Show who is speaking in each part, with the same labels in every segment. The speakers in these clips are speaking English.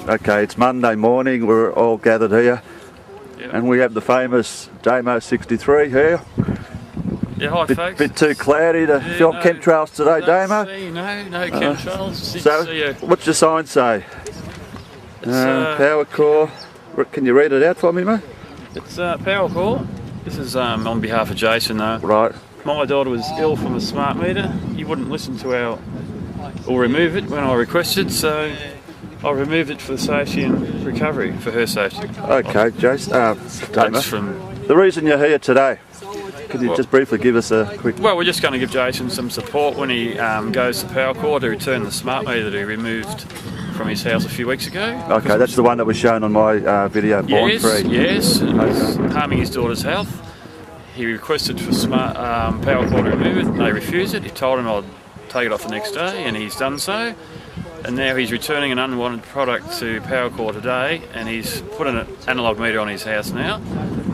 Speaker 1: Okay, it's Monday morning, we're all gathered here, and we have the famous TheDamo63 here.
Speaker 2: Yeah, hi folks.
Speaker 1: Bit too cloudy to film chemtrails today, Damo.
Speaker 2: No chemtrails.
Speaker 1: So, what's your sign say? Power core. Can you read it out for me, mate?
Speaker 2: It's power core. This is on behalf of Jason though.
Speaker 1: Right.
Speaker 2: My daughter was ill from a smart meter. He wouldn't listen to or remove it when I requested, so I removed it for the safety and recovery, for her safety.
Speaker 1: Okay, Jason. The reason you're here today, could you just briefly give us a quick...
Speaker 2: Well, we're just going to give Jason some support when he goes to power core to return the smart meter that he removed from his house a few weeks ago. Okay,
Speaker 1: that's the one that was shown on my video, Born Free.
Speaker 2: Yes, it was harming his daughter's health. He requested for power core to remove it. They refused it. He told him I'd take it off the next day, and he's done so. And now he's returning an unwanted product to power core today, and he's put an analogue meter on his house now.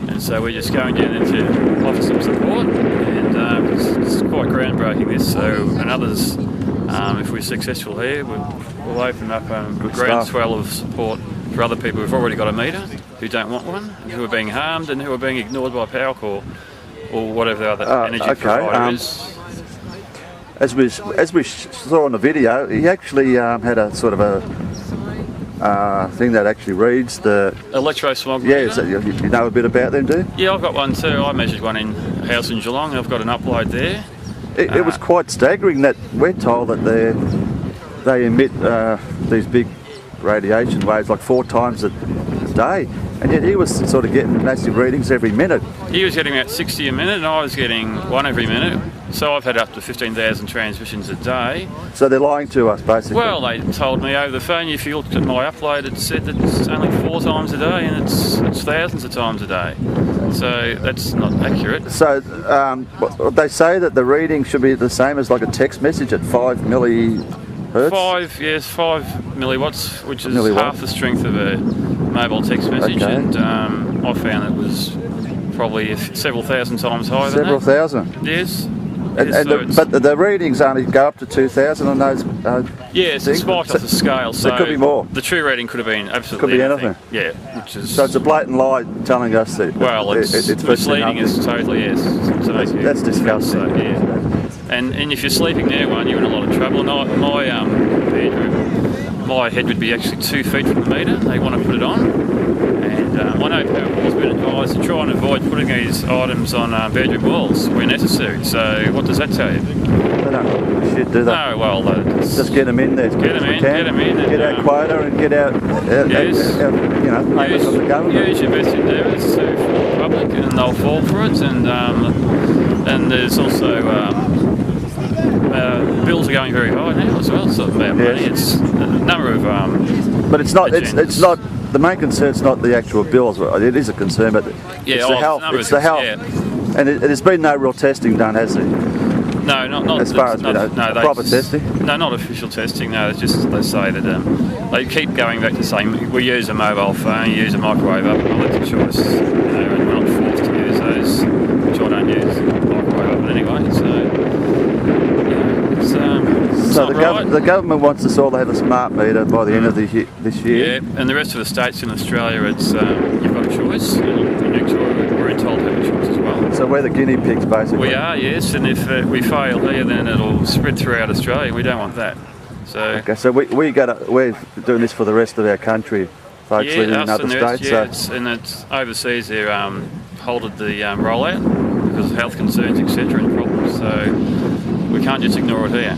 Speaker 2: And so we're just going down there to offer some support, and it's quite groundbreaking this. So, and others, if we're successful here, we'll open up a groundswell of support for other people who've already got a meter, who don't want one, and who are being harmed, and who are being ignored by power core, or whatever the other energy provider is.
Speaker 1: As we saw on the video, he actually had a sort of a thing that actually reads the...
Speaker 2: Electrosmog
Speaker 1: meter. Yeah, you know a bit about them, do you?
Speaker 2: Yeah, I've got one too. I measured one in a house in Geelong. I've got an upload there.
Speaker 1: It was quite staggering that we're told that they emit these big radiation waves like 4 times a day, and yet he was sort of getting massive readings every minute.
Speaker 2: He was getting about 60 a minute, and I was getting 1 every minute. So I've had up to 15,000 transmissions a day. So they're lying to us, basically? Well, they told me over the phone, if you looked at my upload, it said that it's only 4 times a day, and it's thousands of times a day. So that's not accurate. So they say that the reading should be the same as like a text message at 5 millihertz? 5 milliwatts, which is half the strength of a mobile text message, and I found it was probably several thousand times higher than that. Several thousand? Yes. But the readings only go up to 2,000 on those yes, it's spiked off the scale, so
Speaker 1: there could be more.
Speaker 2: The true reading could have been absolutely anything. Yeah, which is...
Speaker 1: So it's a blatant lie telling us that... Well, it's
Speaker 2: misleading us totally, yes.
Speaker 1: That's disgusting.
Speaker 2: So, yeah. And if you're sleeping near one, you're in a lot of trouble. And my head would be actually 2 feet from the meter. They want to put it on. And I know power core's been advised to try and avoid putting these items on bedroom walls where necessary. So what does that tell you? They don't do shit, do they? No, well, just get them in there. Get them in. Get our quota and get out, payments from the government. Use your best endeavours to fool the public, and they'll fall for it. And there's also bills are going very high now as well. It's not about money. It's a number of but it's not. Agendas. It's not. The main concern's not the actual bills. It is a concern, but it's the health. It's the health. Yeah. And there's been no real testing done, has there? No, not as far as we know. No, proper testing. No, not official testing. No, it's just they say that they keep going back to saying we use a mobile phone, you use a microwave oven. Well, that's a choice, and we're not forced to use those, which I don't use a microwave oven anyway. So the government wants us all to have a smart meter by the end of this year. Yeah, and the rest of the states in Australia, it's you've got a choice. In Victoria, we're told to have a choice as well. So we're the guinea pigs, basically. We are, yes. And if we fail here, then it'll spread throughout Australia. We don't want that. So okay, so we're doing this for the rest of our country, folks living in other states. And it's overseas. They're halted the rollout because of health concerns, etc., and problems. So we can't just ignore it here.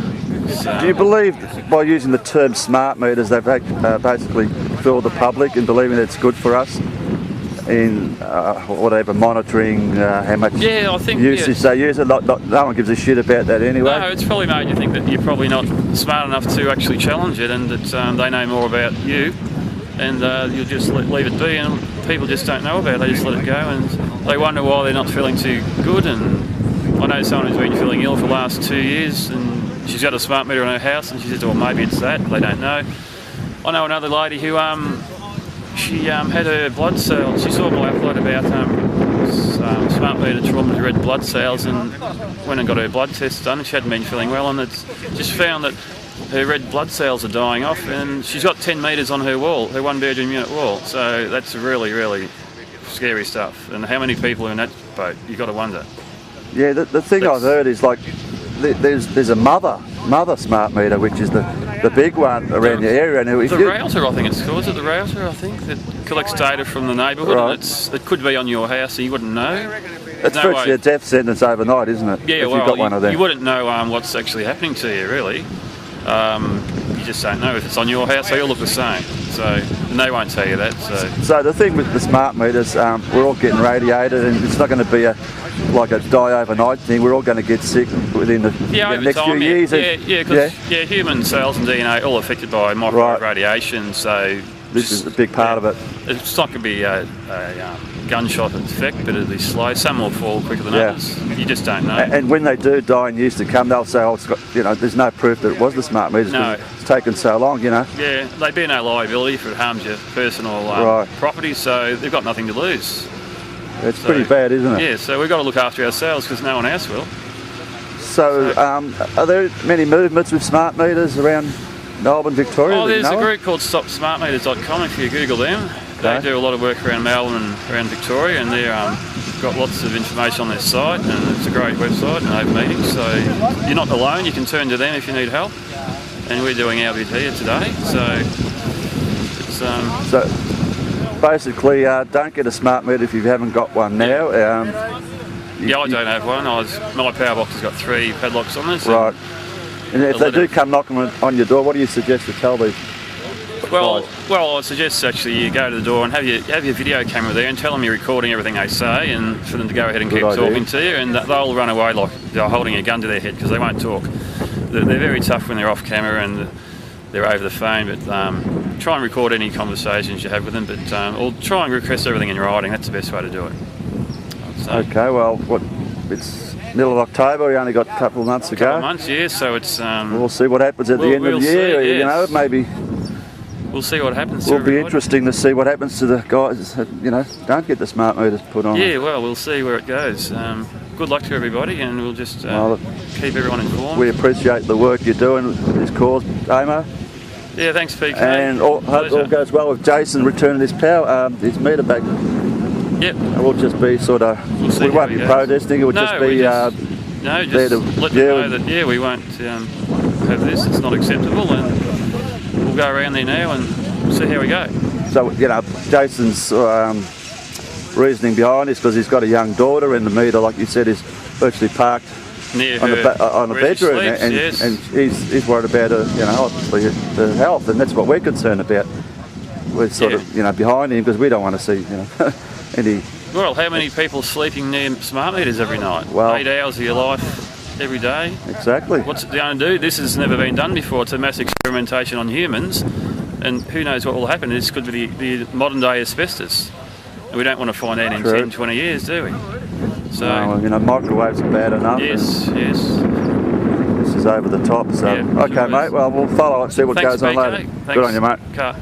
Speaker 2: Do you believe by using the term smart meters they've basically fooled the public in believing that it's good for us in whatever monitoring how much usage they use? No one gives a shit about that anyway. No, it's probably made you think that you're probably not smart enough to actually challenge it, and that they know more about you, and you'll just leave it be, and people just don't know about it. They just let it go, and they wonder why they're not feeling too good. And I know someone who's been feeling ill for the last 2 years, and she's got a smart meter in her house, and she says, well, maybe it's that. They don't know. I know another lady who she had her blood cells. She saw my upload about smart meter trauma to red blood cells, and went and got her blood tests done. She hadn't been feeling well, and it's just found that her red blood cells are dying off, and she's got 10 metres on her wall, her 1-bedroom unit wall. So that's really, really scary stuff. And how many people are in that boat? You've got to wonder.
Speaker 1: Yeah, the thing I've heard is like there's a mother smart meter, which is the big one around the area. And
Speaker 2: the router, I think it's called. Is it the router? I think that collects data from the neighbourhood,
Speaker 1: right.
Speaker 2: And it could be on your house, so you wouldn't know.
Speaker 1: It's virtually a death sentence overnight, isn't it?
Speaker 2: Yeah,
Speaker 1: if
Speaker 2: well,
Speaker 1: you've got one of them.
Speaker 2: You wouldn't know what's actually happening to you, really. You just don't know if it's on your house. They all look the same, and they won't tell you that.
Speaker 1: So the thing with the smart meters, we're all getting radiated, and it's not going to be like a die overnight thing. We're all going to get sick within the next few years.
Speaker 2: Yeah, human cells and DNA are all affected by microwave radiation. So
Speaker 1: this is a big part of it.
Speaker 2: It's not going to be a gunshot effect, but it'll be slow. Some will fall quicker than others. You just don't know.
Speaker 1: And when they do die in years to come, they'll say, "Oh, it's got, there's no proof that it was the smart meters.
Speaker 2: No.
Speaker 1: It's taken so long,
Speaker 2: Yeah, they'd be no liability if it harms your personal property, so they've got nothing to lose.
Speaker 1: It's pretty bad, isn't it?
Speaker 2: Yeah, so we've got to look after ourselves because no one else will.
Speaker 1: So, are there many movements with smart meters around Melbourne, Victoria?
Speaker 2: Oh, there's a group called StopSmartMeters.com if you Google them. They do a lot of work around Melbourne and around Victoria, and they've got lots of information on their site, and it's a great website and open meetings, so you're not alone. You can turn to them if you need help, and we're doing our bit here today, so it's...
Speaker 1: So basically, don't get a smart meter if you haven't got one now.
Speaker 2: Yeah, I don't have one. My power box has got 3 padlocks on it.
Speaker 1: Right. And if they do come knocking on your door, what do you suggest to tell these?
Speaker 2: Well, I suggest actually you go to the door and have your video camera there and tell them you're recording everything they say, and for them to go ahead and keep talking to you, and they'll run away like they're holding a gun to their head because they won't talk. They're very tough when they're off camera and they're over the phone, but try and record any conversations you have with them, but or try and request everything in writing. That's the best way to do it.
Speaker 1: Okay, well, it's middle of October. We only got a couple of months to go.
Speaker 2: Couple of months, yeah. So it's.
Speaker 1: We'll see what happens at the end of the year.
Speaker 2: See, yes.
Speaker 1: Maybe.
Speaker 2: We'll see what happens.
Speaker 1: It'll be interesting to see what happens to the guys that, don't get the smart meters put on.
Speaker 2: Yeah, well, we'll see where it goes. Good luck to everybody, and we'll just keep everyone informed.
Speaker 1: We appreciate the work you're doing with this cause, Damo.
Speaker 2: Yeah, thanks, PK.
Speaker 1: And hope all goes well with Jason returning his power, his meter back.
Speaker 2: Yep.
Speaker 1: We'll just be we won't be protesting. It will just be
Speaker 2: just let them know that we won't have this. It's not acceptable, and we'll go around there now and see how we go.
Speaker 1: So Jason's reasoning behind this because he's got a young daughter, and the meter, like you said, is virtually parked
Speaker 2: near
Speaker 1: on a bedroom,
Speaker 2: sleeps,
Speaker 1: and he's worried about obviously the health, and that's what we're concerned about. We're sort of behind him because we don't want to see any.
Speaker 2: Well, how many people sleeping near smart meters every night?
Speaker 1: Well,
Speaker 2: 8 hours of your life every day.
Speaker 1: Exactly.
Speaker 2: What's it going to do? This has never been done before. It's a mass experimentation on humans, and who knows what will happen. This could be the modern day asbestos. And we don't want to find out in 10, 20 years, do we? So,
Speaker 1: microwaves are bad enough.
Speaker 2: Yes.
Speaker 1: This is over the top. So, okay, mate. Well, we'll follow it, see what goes on later.
Speaker 2: Thanks.
Speaker 1: Good on you, mate.
Speaker 2: Car.